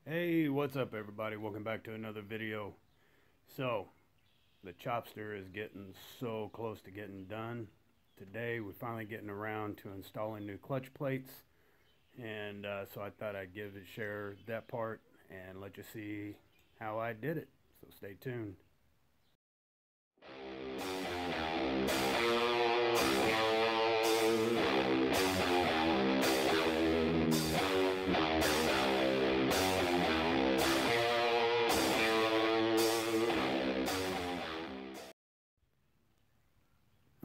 Hey, what's up everybody? Welcome back to another video. So, the chopster is getting so close to getting done. Today we're finally getting around to installing new clutch plates, and so I thought I'd share that part and let you see how I did it. So stay tuned.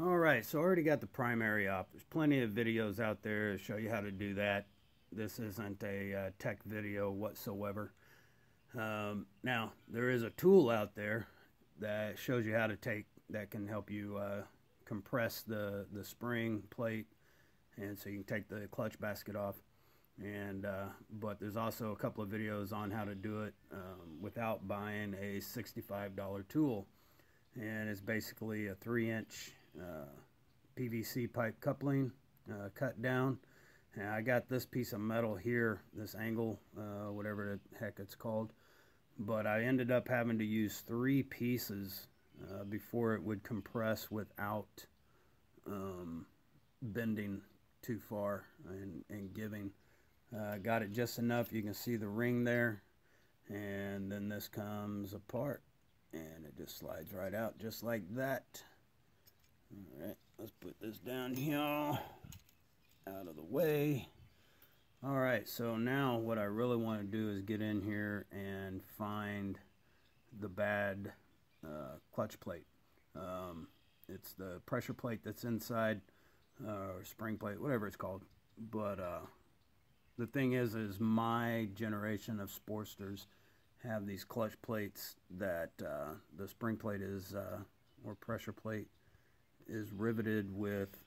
Alright, so I already got the primary up. There's plenty of videos out there to show you how to do that. This isn't a tech video whatsoever. Now, there is a tool out there that shows you how to that can help you compress the spring plate, and so you can take the clutch basket off. And but there's also a couple of videos on how to do it without buying a $65 tool. And it's basically a 3-inch PVC pipe coupling cut down. And I got this piece of metal here, this angle, whatever the heck it's called, but I ended up having to use 3 pieces before it would compress without bending too far and giving. Got it just enough. You can see the ring there, and then this comes apart and it just slides right out just like that. Alright, let's put this down here out of the way. Alright, so now what I really want to do is get in here and find the bad clutch plate. It's the pressure plate that's inside, or spring plate, whatever it's called. But the thing is my generation of Sportsters have these clutch plates that the spring plate is, or pressure plate, is riveted with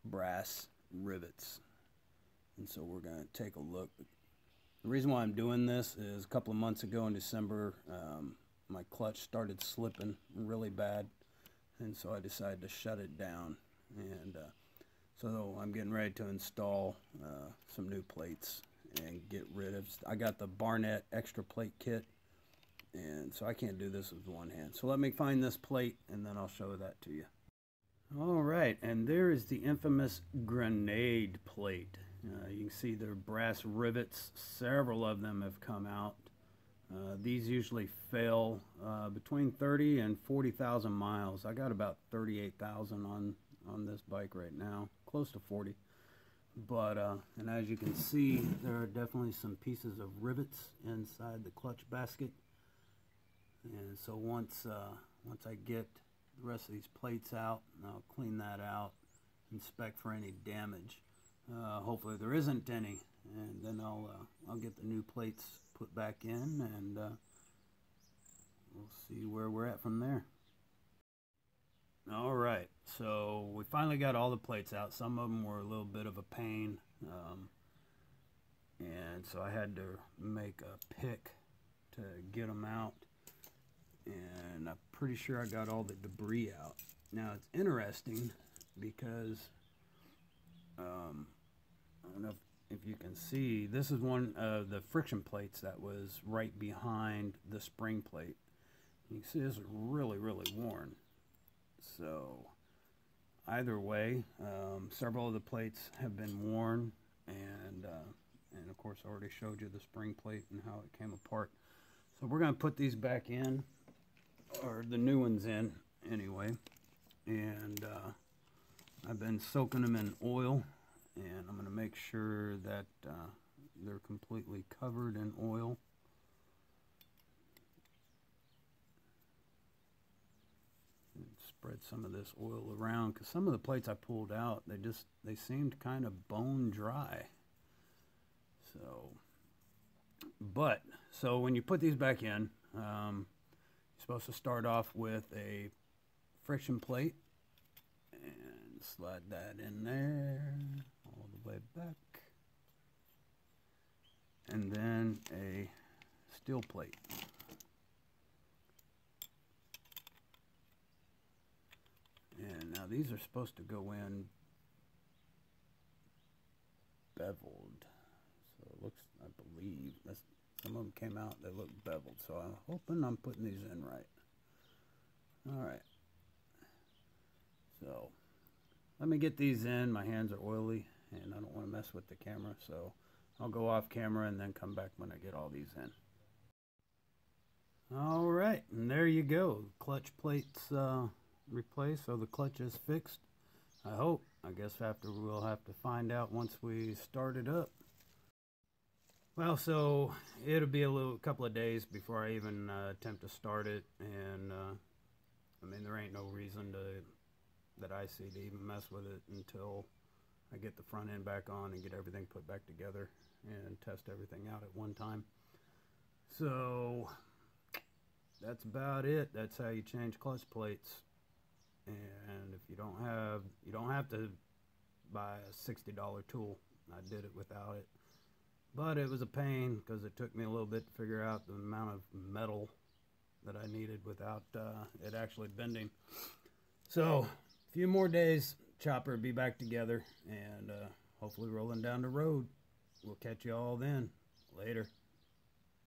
brass rivets. And so we're going to take a look. The reason why I'm doing this is a couple of months ago in December, my clutch started slipping really bad, and so I decided to shut it down. And so I'm getting ready to install some new plates and get rid of. I got the Barnett extra plate kit, and so I can't do this with one hand. So let me find this plate and then I'll show that to you. Alright, and there is the infamous grenade plate. You can see there are brass rivets. Several of them have come out. These usually fail between 30 and 40,000 miles. I got about 38,000 on this bike right now, close to 40. But and as you can see, there are definitely some pieces of rivets inside the clutch basket. And so once I get the rest of these plates out, I'll clean that out, inspect for any damage. Hopefully there isn't any, and then I'll get the new plates put back in, and we'll see where we're at from there. Alright, so we finally got all the plates out. Some of them were a little bit of a pain, and so I had to make a pick to get them out, and I'm pretty sure I got all the debris out. Now it's interesting because I don't know if you can see, this is one of the friction plates that was right behind the spring plate. You can see this is really worn. So either way, several of the plates have been worn, and of course I already showed you the spring plate and how it came apart. So we're going to put these back in, or the new ones in anyway, and I've been soaking them in oil, and I'm going to make sure that they're completely covered in oil. Spread some of this oil around, because some of the plates I pulled out, they seemed kind of bone dry. So when you put these back in, you're supposed to start off with a friction plate and slide that in there all the way back, and then a steel plate. And now these are supposed to go in beveled. it looks, I believe, some of them came out, they look beveled, so I'm hoping I'm putting these in right. Alright, so let me get these in. My hands are oily and I don't want to mess with the camera, so I'll go off camera and then come back when I get all these in. Alright, and there you go. Clutch plates replaced, so the clutch is fixed. I hope. I guess we'll have to find out once we start it up. Well, so it'll be a couple of days before I even attempt to start it, and I mean, there ain't no reason that I see to even mess with it until I get the front end back on and get everything put back together and test everything out at one time. So that's about it. That's how you change clutch plates. And if you don't have to buy a $60 tool. I did it without it, but it was a pain because it took me a little bit to figure out the amount of metal that I needed without it actually bending. So a few more days, chopper will be back together and hopefully rolling down the road. We'll catch you all then. Later.